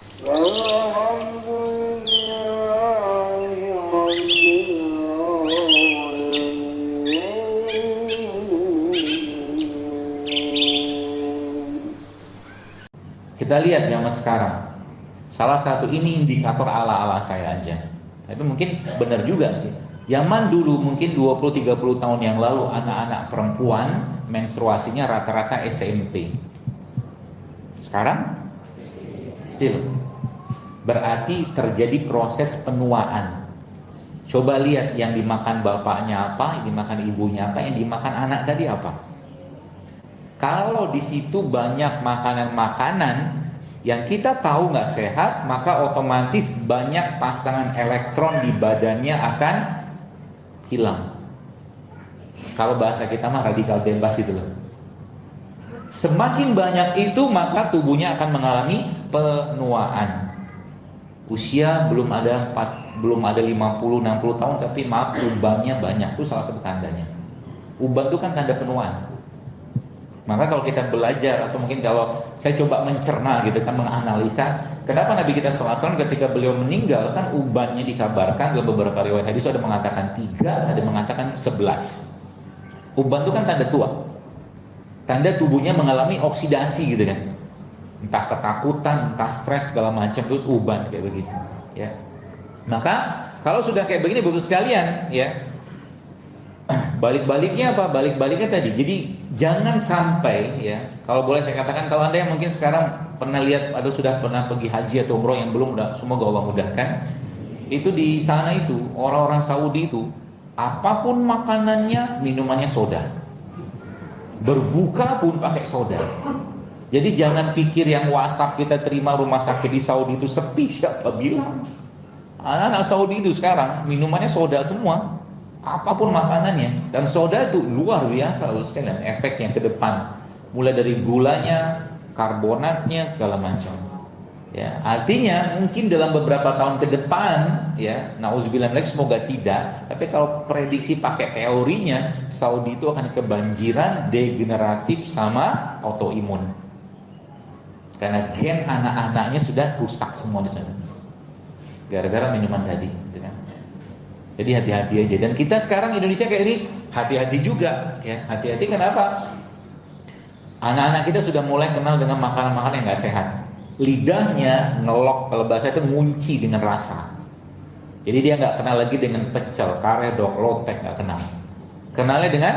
Kita lihat zaman sekarang. Salah satu ini indikator ala-ala saya aja. Tapi mungkin benar juga sih. Zaman dulu mungkin 20-30 tahun yang lalu anak-anak perempuan menstruasinya rata-rata SMP. Sekarang still. Berarti terjadi proses penuaan. Coba lihat yang dimakan bapaknya apa, yang dimakan ibunya apa, yang dimakan anak tadi apa. Kalau di situ banyak makanan-makanan yang kita tahu nggak sehat, maka otomatis banyak pasangan elektron di badannya akan hilang. Kalau bahasa kita mah radikal bebas itu loh. Semakin banyak itu, maka tubuhnya akan mengalami penuaan. Usia belum ada 50-60 tahun, tapi maaf, ubannya banyak. Itu salah satu tandanya. Uban itu kan tanda penuaan. Maka kalau kita belajar, atau mungkin kalau saya coba mencerna gitu kan, menganalisa kenapa Nabi kita SAW ketika beliau meninggal kan ubannya dikabarkan dalam beberapa riwayat hadis ada mengatakan 3, ada mengatakan 11. Uban itu kan tanda tua, tanda tubuhnya mengalami oksidasi gitu kan, entah ketakutan, entah stres segala macam, itu uban kayak begitu ya. Maka kalau sudah kayak begini Bapak sekalian ya, balik-baliknya apa? Balik-baliknya tadi. Jadi jangan sampai ya, kalau boleh saya katakan, kalau Anda yang mungkin sekarang pernah lihat atau sudah pernah pergi haji atau umroh, yang belum, semoga Allah mudahkan. Itu di sana itu orang-orang Saudi itu apapun makanannya, minumannya soda. Berbuka pun pakai soda. Jadi jangan pikir yang WhatsApp kita terima rumah sakit di Saudi itu sepi, siapa bilang? Anak-anak Saudi itu sekarang minumannya soda semua. Apapun makanannya, dan soda itu luar biasa loh sekalian efeknya ke depan, mulai dari gulanya, karbonatnya segala macam ya. Artinya mungkin dalam beberapa tahun ke depan ya, nauzubillah, semoga tidak, tapi kalau prediksi pakai teorinya, Saudi itu akan kebanjiran degeneratif sama autoimun karena gen anak-anaknya sudah rusak semua di sana gara-gara minuman tadi gitu kan. Jadi hati-hati aja. Dan kita sekarang Indonesia kayak ini, hati-hati juga ya. Hati-hati kenapa? Anak-anak kita sudah mulai kenal dengan makanan-makanan yang nggak sehat. Lidahnya ngelok, kalau bahasa itu ngunci dengan rasa. Jadi dia nggak kenal lagi dengan pecel, karedok, lotek, nggak kenal. Kenalnya dengan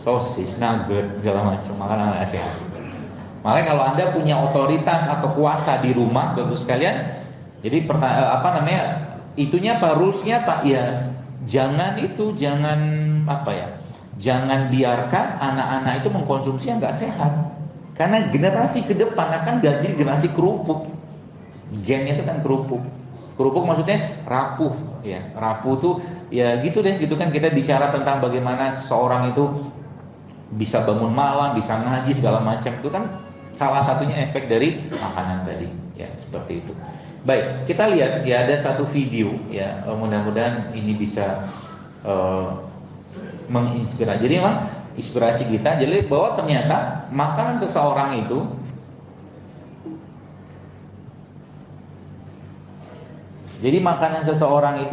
sosis, nugget, segala macam makanan nggak sehat. Makanya kalau Anda punya otoritas atau kuasa di rumah, Bapak sekalian, jadi itunya apa, rulesnya apa ya, jangan biarkan anak-anak itu mengkonsumsi yang nggak sehat, karena generasi ke depan akan jadi generasi kerupuk. Gennya itu kan kerupuk maksudnya rapuh ya. Rapuh tuh ya gitu deh, gitu kan. Kita bicara tentang bagaimana seseorang itu bisa bangun malam, bisa ngaji segala macam, itu kan salah satunya efek dari makanan tadi ya, seperti itu. Baik, kita lihat ya, ada satu video ya, mudah-mudahan ini bisa menginspirasi. Jadi memang inspirasi kita, jadi bahwa ternyata makanan seseorang itu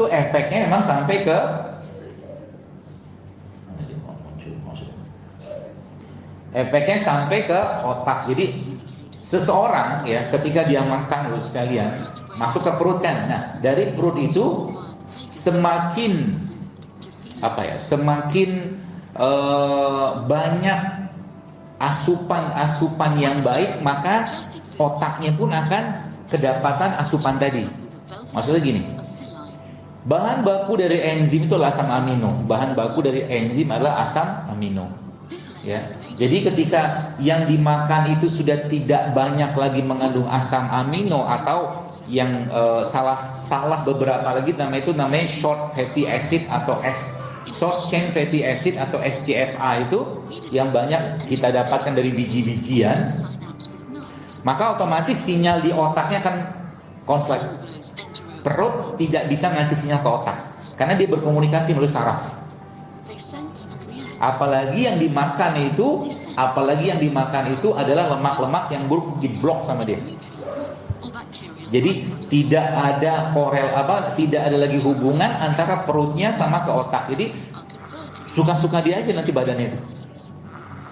efeknya memang sampai ke otak. Jadi seseorang ya, ketika dia makan sekalian masuk ke perut kan. Nah, dari perut itu semakin banyak asupan yang baik, maka otaknya pun akan kedapatan asupan tadi. Maksudnya gini, bahan baku dari enzim itu adalah asam amino. Bahan baku dari enzim adalah asam amino. Ya, jadi ketika yang dimakan itu sudah tidak banyak lagi mengandung asam amino, atau yang salah beberapa lagi namanya short fatty acid atau short chain fatty acid atau SCFA, itu yang banyak kita dapatkan dari biji-bijian, maka otomatis sinyal di otaknya akan konslet. Perut tidak bisa ngasih sinyal ke otak karena dia berkomunikasi melalui saraf. Apalagi yang dimakan itu adalah lemak-lemak yang buruk diblok sama dia. Jadi tidak ada tidak ada lagi hubungan antara perutnya sama ke otak. Jadi suka-suka dia aja nanti badannya itu.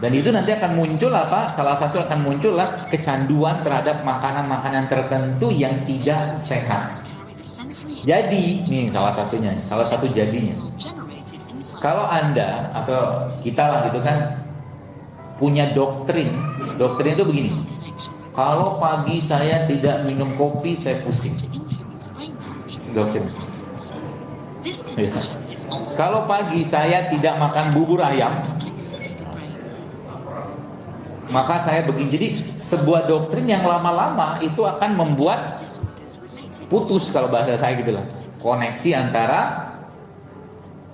Dan itu nanti akan muncul salah satu akan muncul kecanduan terhadap makanan-makanan tertentu yang tidak sehat. Jadi, nih salah satu jadinya. Kalau Anda atau kita lah gitu kan punya doktrin itu begini. Kalau pagi saya tidak minum kopi, saya pusing. Doktrin. Ya. Kalau pagi saya tidak makan bubur ayam, maka saya begini. Jadi sebuah doktrin yang lama-lama itu akan membuat putus, kalau bahasa saya gitu lah, koneksi antara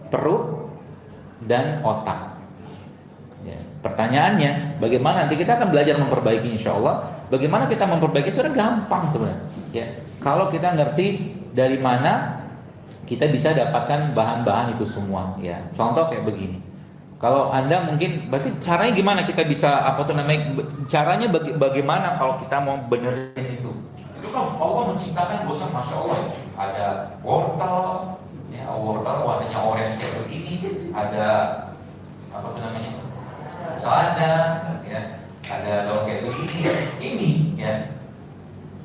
perut dan otak. Ya. Pertanyaannya, bagaimana nanti kita akan belajar memperbaiki, insya Allah. Bagaimana kita memperbaiki? Sudah gampang sebenarnya. Ya. Kalau kita ngerti dari mana kita bisa dapatkan bahan-bahan itu semua. Ya. Contoh kayak begini. Kalau Anda mungkin, berarti caranya gimana kita bisa caranya bagaimana kalau kita mau benerin itu? Itu kan Allah menciptakan bosan, masya Allah. Ada wortel, ya, wortel warnanya orange kayak begini, ada selada, ya, ada daun kayak begini. Ini ya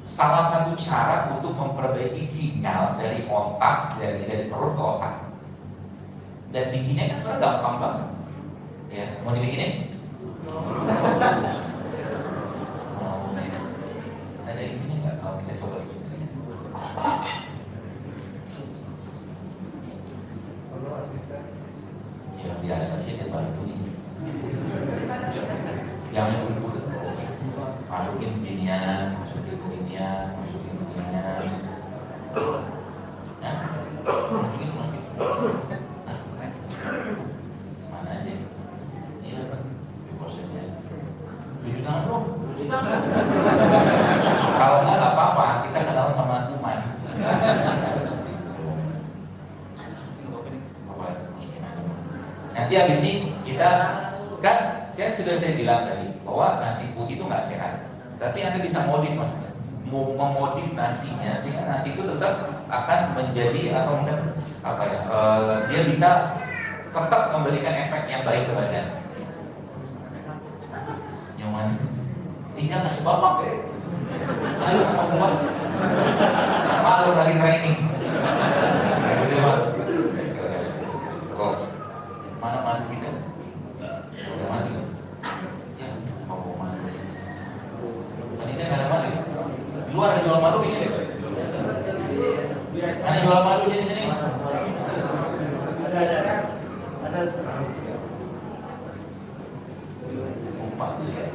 salah satu cara untuk memperbaiki sinyal dari otak, dari perut ke otak. Dan bikinnya kan sebenarnya gampang banget. Ya, mau dibikinin? Ada ininya nggak? Kalau kita coba bikin. Ya biasa sih dia bantuin. Jangan dulu masukin beginian, masukin beginian. Nah, masukin. Mana sih? Ini prosesnya. Cuci tangan dong. Kalau nggak apa-apa, kita kenalan sama teman. Nanti habis ini kita kan sudah saya bilang tadi bahwa nasi putih itu nggak sehat. Tapi Anda bisa memodif nasinya sehingga nasi itu tetap akan menjadi atau mungkin dia bisa tetap memberikan efek yang baik ke badan. Nyaman. Tinggal kasih bapak deh. Saya nggak buat. Malu lagi training. Mana madu kita? Ada madu? Ya, mau madu. Panitia nggak ada madu. Di luar ada jual madu kayaknya deh. Mana jual madu jadi sini? Ada. Empat ya.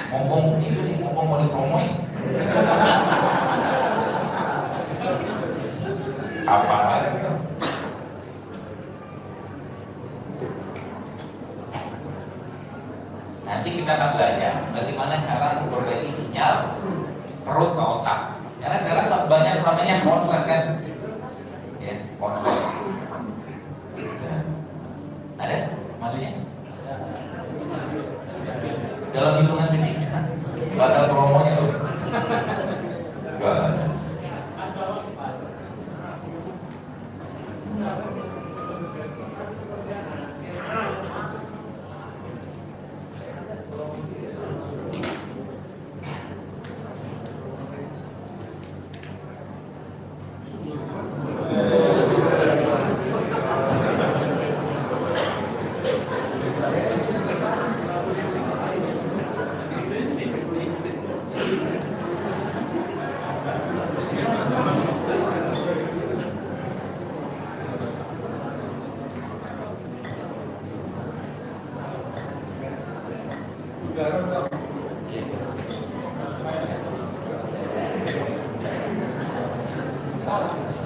Ngomong itu nih, ngomong mau dipromoin. Apa lagi? Nanti kita akan belajar bagaimana cara memperbaiki sinyal perut ke otak. Karena sekarang banyak namanya konslet kan, ya konslet. Ada madunya? Dalam hitungan detik batal promonya loh. Enggak ada.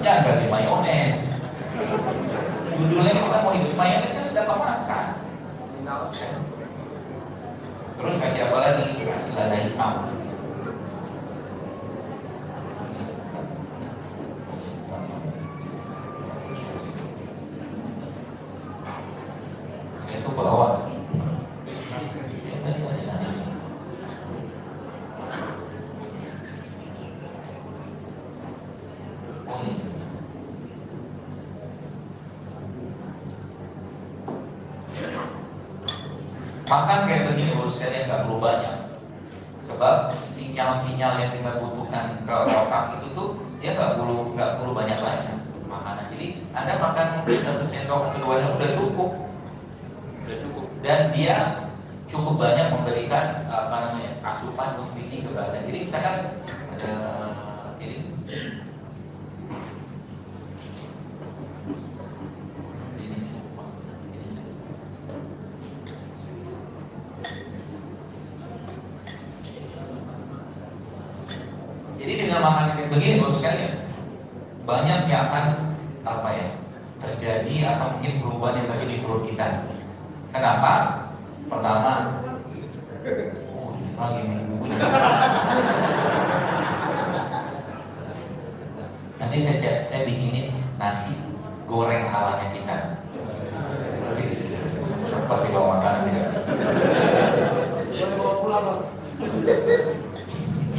Jangan kasih mayones. Judulnya kita mau hidup mayones kan sudah kemasan. Terus kasih apa lagi? Kasih lada hitam. itu ke bawah. Makan kayak begini menurut sekalian nggak perlu banyak, sebab sinyal-sinyal yang kita butuhkan ke otak itu tuh dia nggak perlu banyak makanan. Jadi Anda makan mungkin 1 sendok atau 2 yang udah cukup, dan dia cukup banyak memberikan asupan nutrisi ke badan. Jadi misalkan ada ini. Jadi dengan makan kayak begini bos sekalian, banyak yang akan terjadi atau mungkin perubahan yang terjadi di perut kita. Kenapa? Pertama, lagi minum nanti saya bikinin nasi goreng alanya kita. Seperti bawa makanan ya.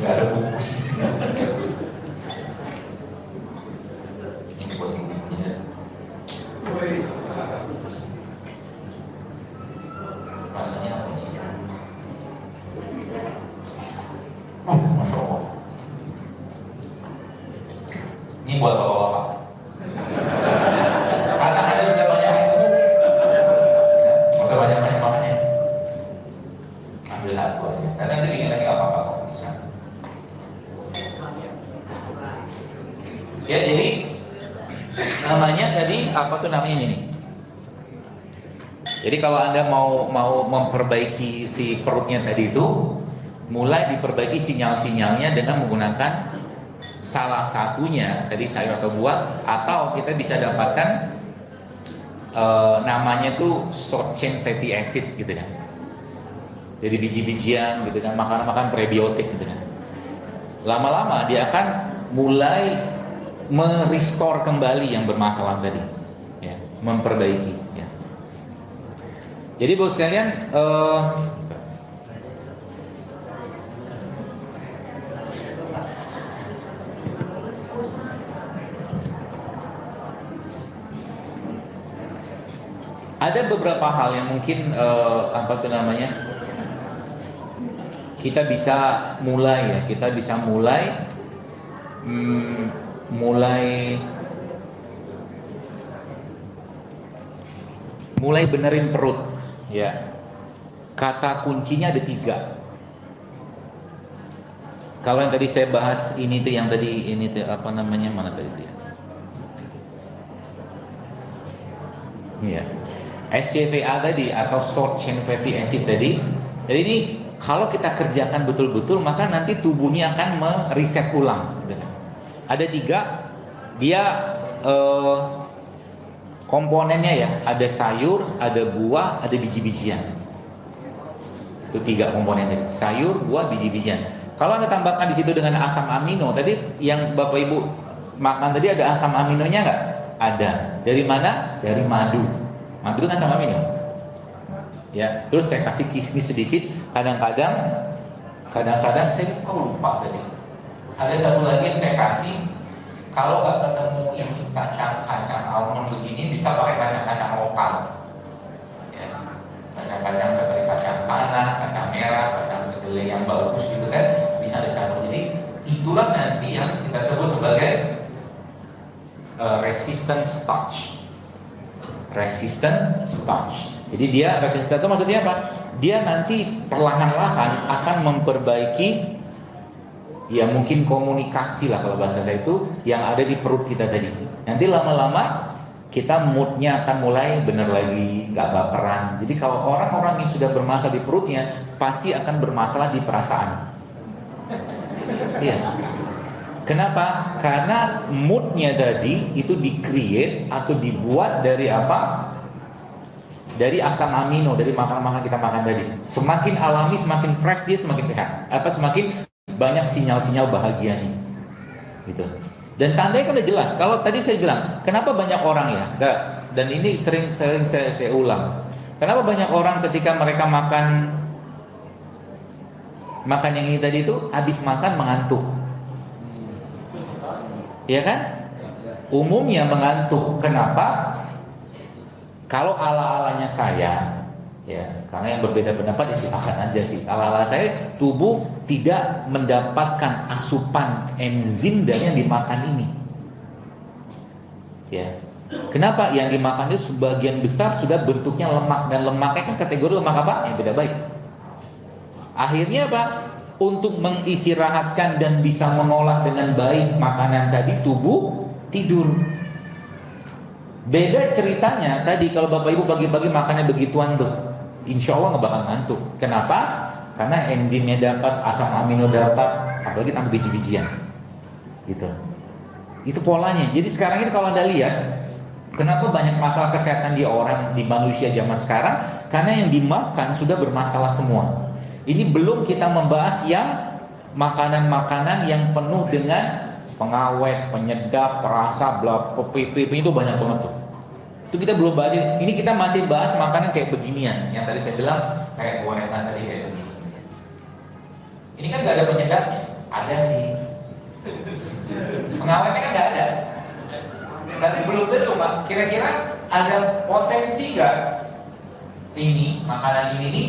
Gak ada bungkus. Ini buat ibu-ibunya. Rasanya apa sih? Masya Allah. Ini buat bapak-bapak. Karena ada sudah banyak yang gemuk. Masa banyak-banyak makannya. Ambil satu aja. Dan nanti bikin lagi apa-apa kok bisa. Ya, jadi namanya tadi apa tuh namanya ini nih. Jadi kalau Anda mau memperbaiki si perutnya tadi itu, mulai diperbaiki sinyal-sinyalnya dengan menggunakan salah satunya tadi sayur atau buah, atau kita bisa dapatkan namanya tuh short chain fatty acid gitu kan. Jadi biji-bijian gitu kan, makanan-makanan prebiotik gitu kan. Lama-lama dia akan mulai merestore kembali yang bermasalah tadi, ya, memperbaiki. Ya. Jadi bos sekalian, ada beberapa hal yang mungkin kita bisa mulai mulai benerin perut, ya. Kata kuncinya ada 3. Kalau yang tadi saya bahas ini tuh mana tadi dia? Ya. SCFA tadi atau short chain fatty acid tadi. Jadi ini kalau kita kerjakan betul-betul, maka nanti tubuhnya akan mereset ulang. Ada 3, dia komponennya ya, ada sayur, ada buah, ada biji-bijian. Itu 3 komponen tadi, sayur, buah, biji-bijian. Kalau Anda tambahkan di situ dengan asam amino, tadi yang Bapak Ibu makan tadi ada asam aminonya nggak? Ada. Dari mana? Dari madu. Madu itu kan asam amino. Ya, terus saya kasih kismis sedikit. Kadang-kadang saya lupa tadi. Ada satu lagi yang saya kasih. Kalau nggak ketemu ini kacang almond begini, bisa pakai kacang-kacang lokal. Ya, kacang-kacang seperti kacang tanah, kacang merah, kacang kedelai yang bagus gitu kan, bisa dicampur. Jadi itulah nanti yang kita sebut sebagai resistant starch. Resistant starch. Jadi dia resistant itu maksudnya apa? Dia nanti perlahan-lahan akan memperbaiki, ya mungkin komunikasi lah kalau bahasa saya itu, yang ada di perut kita tadi. Nanti lama-lama kita moodnya akan mulai bener lagi, gak baperan. Jadi kalau orang-orang yang sudah bermasalah di perutnya, pasti akan bermasalah di perasaan. Iya. Kenapa? Karena moodnya tadi itu di-create atau dibuat dari apa? Dari asam amino, dari makanan-makanan kita makan tadi. Semakin alami, semakin fresh dia, semakin sehat. Semakin banyak sinyal-sinyal bahagianya, gitu. Dan tandanya kan udah jelas. Kalau tadi saya bilang, kenapa banyak orang ya? Dan ini sering saya ulang. Kenapa banyak orang ketika mereka makan yang ini tadi itu habis makan mengantuk? Ya kan? Umumnya mengantuk. Kenapa? Kalau ala-alanya saya, ya, karena yang berbeda pendapat ya silakan aja sih. Ala-ala saya, tubuh tidak mendapatkan asupan enzim dari yang dimakan ini. Ya. Kenapa? Yang dimakan itu sebagian besar sudah bentuknya lemak, dan lemaknya kan kategori lemak apa? Yang tidak baik. Akhirnya apa? Untuk mengistirahatkan dan bisa mengolah dengan baik makanan tadi, tubuh tidur. Beda ceritanya tadi kalau bapak ibu pagi-pagi makannya begituan tuh, insya Allah nggak bakal ngantuk. Kenapa? Karena enzimnya dapat, asam amino dapat, apalagi tambah biji-bijian, gitu. Itu polanya. Jadi sekarang itu kalau anda lihat, kenapa banyak masalah kesehatan di orang, di manusia zaman sekarang? Karena yang dimakan sudah bermasalah semua. Ini belum kita membahas yang makanan-makanan yang penuh dengan pengawet, penyedap, perasa, PP itu banyak banget tuh. Itu kita belum bahas. Ini kita masih bahas makanan kayak beginian. Yang tadi saya bilang kayak gorengan tadi kayak begini. Ini kan nggak ada penyedapnya. Ada sih. Pengawetnya kan nggak ada. Tapi belum tentu, Pak. Kira-kira ada potensi nggak ini makanan ini nih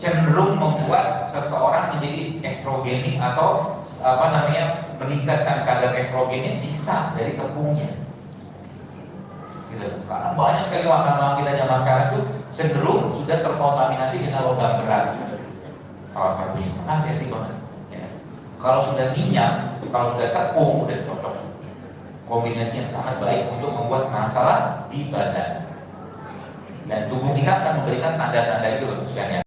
cenderung membuat seseorang menjadi estrogenik atau meningkatkan kadar estrogennya? Bisa dari tepungnya. Gitu. Karena banyak sekali makanan kita zaman sekarang tuh cenderung sudah terkontaminasi dengan logam berat. Salah satunya kan hati banget. Ya. Kalau sudah minyak, kalau sudah tepung udah cocok. Kombinasi yang sangat baik untuk membuat masalah di badan. Dan tubuh kita akan memberikan tanda-tanda itu loh sebenarnya.